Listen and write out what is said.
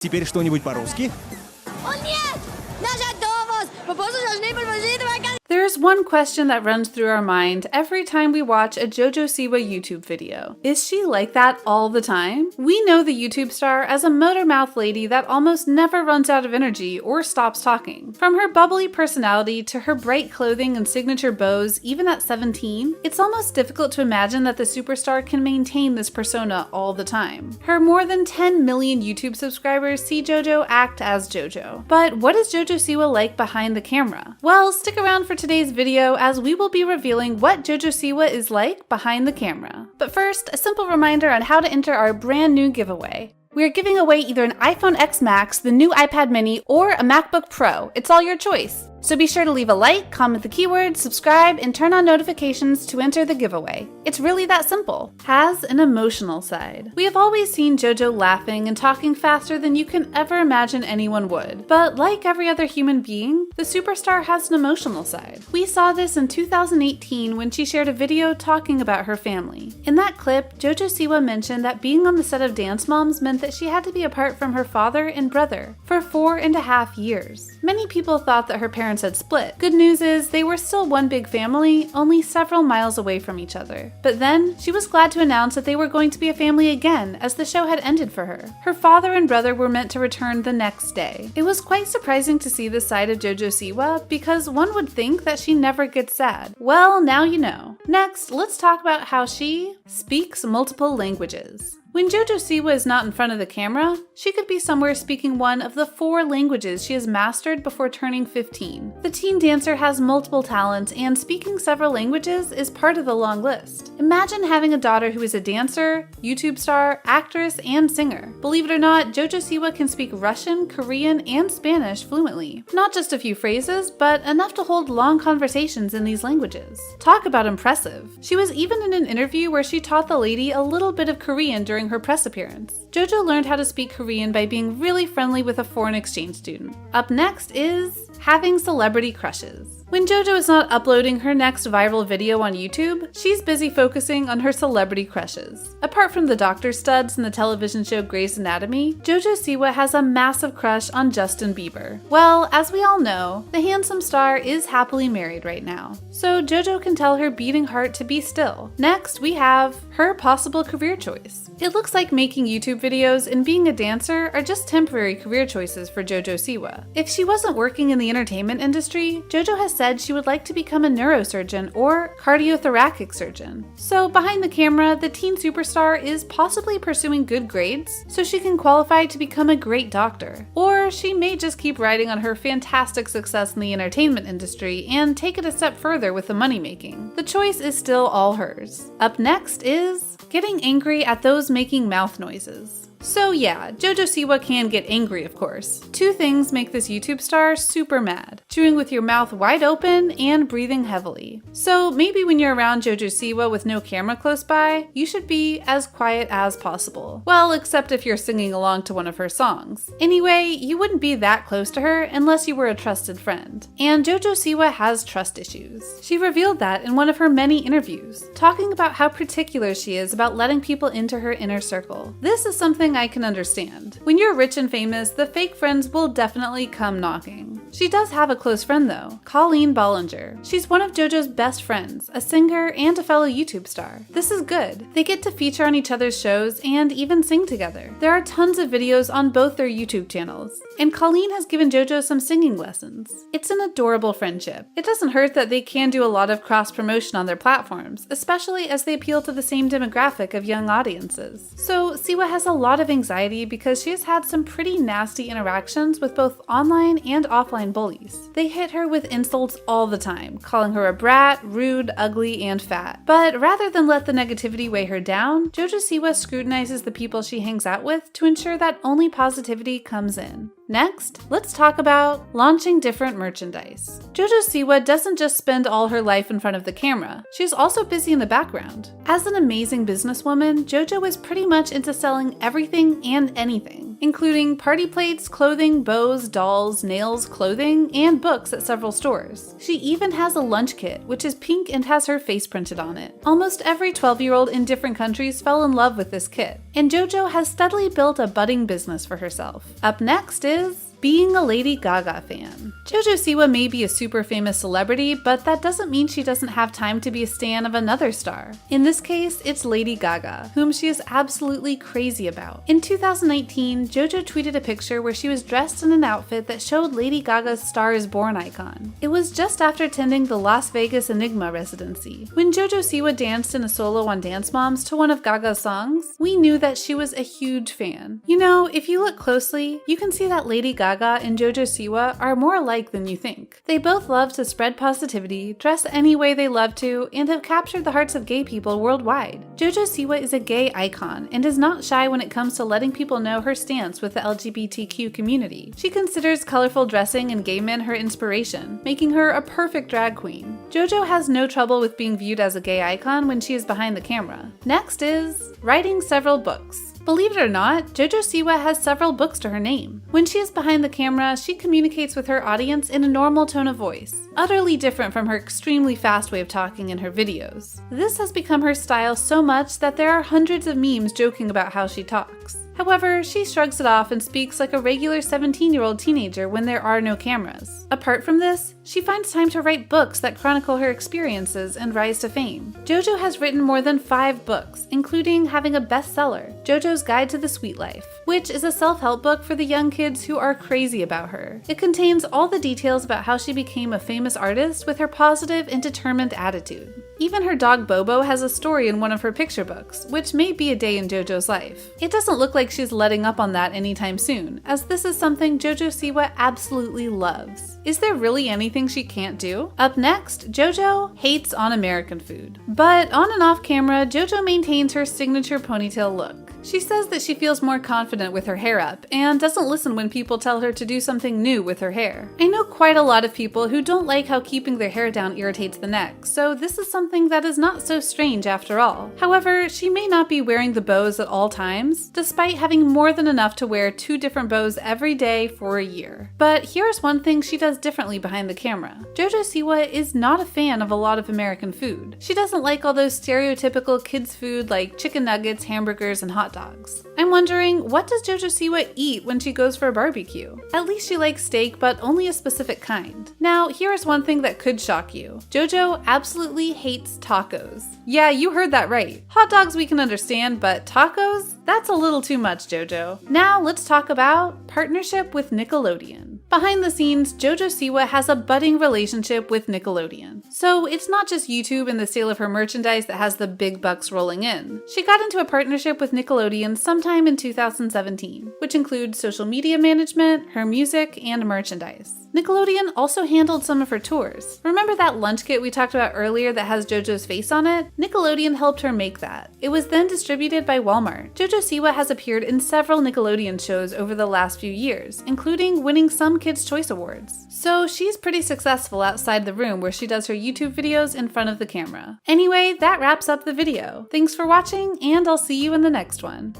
Теперь что-нибудь по-русски? О нет! Наша Томас! Послушай, There's one question that runs through our mind every time we watch a Jojo Siwa YouTube video. Is she like that all the time? We know the YouTube star as a motor mouth lady that almost never runs out of energy or stops talking. From her bubbly personality to her bright clothing and signature bows, even at 17, it's almost difficult to imagine that the superstar can maintain this persona all the time. Her more than 10 million YouTube subscribers see Jojo act as Jojo. But what is Jojo Siwa like behind the camera? Well, stick around for today's video as we will be revealing what Jojo Siwa is like behind the camera. But first, a simple reminder on how to enter our brand new giveaway. We are giving away either an iPhone X Max, the new iPad mini, or a MacBook Pro. It's all your choice. So be sure to leave a like, comment the keyword, subscribe, and turn on notifications to enter the giveaway. It's really that simple. Has an emotional side. We have always seen Jojo laughing and talking faster than you can ever imagine anyone would. But like every other human being, the superstar has an emotional side. We saw this in 2018 when she shared a video talking about her family. In that clip, Jojo Siwa mentioned that being on the set of Dance Moms meant that she had to be apart from her father and brother for 4.5 years. Many people thought that her parents had split. Good news is they were still one big family, only several miles away from each other. But then, she was glad to announce that they were going to be a family again as the show had ended for her. Her father and brother were meant to return the next day. It was quite surprising to see this side of Jojo Siwa because one would think that she never gets sad. Well, now you know. Next, let's talk about how she speaks multiple languages. When Jojo Siwa is not in front of the camera, she could be somewhere speaking one of the 4 languages she has mastered before turning 15. The teen dancer has multiple talents, and speaking several languages is part of the long list. Imagine having a daughter who is a dancer, YouTube star, actress, and singer. Believe it or not, Jojo Siwa can speak Russian, Korean, and Spanish fluently. Not just a few phrases, but enough to hold long conversations in these languages. Talk about impressive. She was even in an interview where she taught the lady a little bit of Korean during her press appearance. Jojo learned how to speak Korean by being really friendly with a foreign exchange student. Up next is having celebrity crushes. When Jojo is not uploading her next viral video on YouTube, she's busy focusing on her celebrity crushes. Apart from the doctor studs in the television show Grey's Anatomy, Jojo Siwa has a massive crush on Justin Bieber. Well, as we all know, the handsome star is happily married right now, so Jojo can tell her beating heart to be still. Next, we have her possible career choice. It looks like making YouTube videos and being a dancer are just temporary career choices for Jojo Siwa. If she wasn't working in the entertainment industry, Jojo has said she would like to become a neurosurgeon or cardiothoracic surgeon. So behind the camera, the teen superstar is possibly pursuing good grades so she can qualify to become a great doctor. Or she may just keep riding on her fantastic success in the entertainment industry and take it a step further with the money making. The choice is still all hers. Up next is getting angry at those making mouth noises. So yeah, Jojo Siwa can get angry, of course. 2 things make this YouTube star super mad: chewing with your mouth wide open and breathing heavily. So maybe when you're around Jojo Siwa with no camera close by, you should be as quiet as possible. Well, except if you're singing along to one of her songs. Anyway, you wouldn't be that close to her unless you were a trusted friend. And Jojo Siwa has trust issues. She revealed that in one of her many interviews, talking about how particular she is about letting people into her inner circle. This is something I can understand. When you're rich and famous, the fake friends will definitely come knocking. She does have a close friend though, Colleen Bollinger. She's one of Jojo's best friends, a singer and a fellow YouTube star. This is good. They get to feature on each other's shows and even sing together. There are tons of videos on both their YouTube channels, and Colleen has given Jojo some singing lessons. It's an adorable friendship. It doesn't hurt that they can do a lot of cross-promotion on their platforms, especially as they appeal to the same demographic of young audiences. So Siwa has a lot of anxiety because she has had some pretty nasty interactions with both online and offline bullies. They hit her with insults all the time, calling her a brat, rude, ugly, and fat. But rather than let the negativity weigh her down, Jojo Siwa scrutinizes the people she hangs out with to ensure that only positivity comes in. Next, let's talk about launching different merchandise. Jojo Siwa doesn't just spend all her life in front of the camera, she's also busy in the background. As an amazing businesswoman, Jojo is pretty much into selling everything and anything, including party plates, clothing, bows, dolls, nails, clothing, and books at several stores. She even has a lunch kit, which is pink and has her face printed on it. Almost every 12-year-old in different countries fell in love with this kit. and Jojo has steadily built a budding business for herself. Up next is being a Lady Gaga fan. Jojo Siwa may be a super famous celebrity, but that doesn't mean she doesn't have time to be a stan of another star. In this case, it's Lady Gaga, whom she is absolutely crazy about. In 2019, Jojo tweeted a picture where she was dressed in an outfit that showed Lady Gaga's Star is Born icon. It was just after attending the Las Vegas Enigma residency. When Jojo Siwa danced in a solo on Dance Moms to one of Gaga's songs, we knew that she was a huge fan. You know, if you look closely, you can see that Lady Gaga and Jojo Siwa are more alike than you think. They both love to spread positivity, dress any way they love to, and have captured the hearts of gay people worldwide. Jojo Siwa is a gay icon and is not shy when it comes to letting people know her stance with the LGBTQ community. She considers colorful dressing and gay men her inspiration, making her a perfect drag queen. Jojo has no trouble with being viewed as a gay icon when she is behind the camera. Next is writing several books. Believe it or not, Jojo Siwa has several books to her name. When she is behind the camera, she communicates with her audience in a normal tone of voice, utterly different from her extremely fast way of talking in her videos. This has become her style so much that there are hundreds of memes joking about how she talks. However, she shrugs it off and speaks like a regular 17-year-old teenager when there are no cameras. Apart from this, she finds time to write books that chronicle her experiences and rise to fame. Jojo has written more than 5 books, including having a bestseller, Jojo's Guide to the Sweet Life, which is a self-help book for the young kids who are crazy about her. It contains all the details about how she became a famous artist with her positive and determined attitude. Even her dog Bobo has a story in one of her picture books, which may be a day in Jojo's life. It doesn't look like she's letting up on that anytime soon, as this is something Jojo Siwa absolutely loves. Is there really anything she can't do? Up next, Jojo hates on American food. But on and off camera, Jojo maintains her signature ponytail look. She says that she feels more confident with her hair up and doesn't listen when people tell her to do something new with her hair. I know quite a lot of people who don't like how keeping their hair down irritates the neck, so this is something that is not so strange after all. However, she may not be wearing the bows at all times, despite having more than enough to wear 2 different bows every day for a year. But here's one thing she does differently behind the camera. Jojo Siwa is not a fan of a lot of American food. She doesn't like all those stereotypical kids' food like chicken nuggets, hamburgers, and hot dogs. I'm wondering, what does Jojo Siwa eat when she goes for a barbecue? At least she likes steak, but only a specific kind. Now, here's one thing that could shock you. Jojo absolutely hates tacos. Yeah, you heard that right. Hot dogs we can understand, but tacos? That's a little too much, Jojo. Now let's talk about partnership with Nickelodeon. Behind the scenes, Jojo Siwa has a budding relationship with Nickelodeon. So it's not just YouTube and the sale of her merchandise that has the big bucks rolling in. She got into a partnership with Nickelodeon sometime in 2017, which includes social media management, her music, and merchandise. Nickelodeon also handled some of her tours. Remember that lunch kit we talked about earlier that has Jojo's face on it? Nickelodeon helped her make that. It was then distributed by Walmart. Jojo Siwa has appeared in several Nickelodeon shows over the last few years, including winning some Kids' Choice Awards. So she's pretty successful outside the room where she does her YouTube videos in front of the camera. Anyway, that wraps up the video. Thanks for watching, and I'll see you in the next one.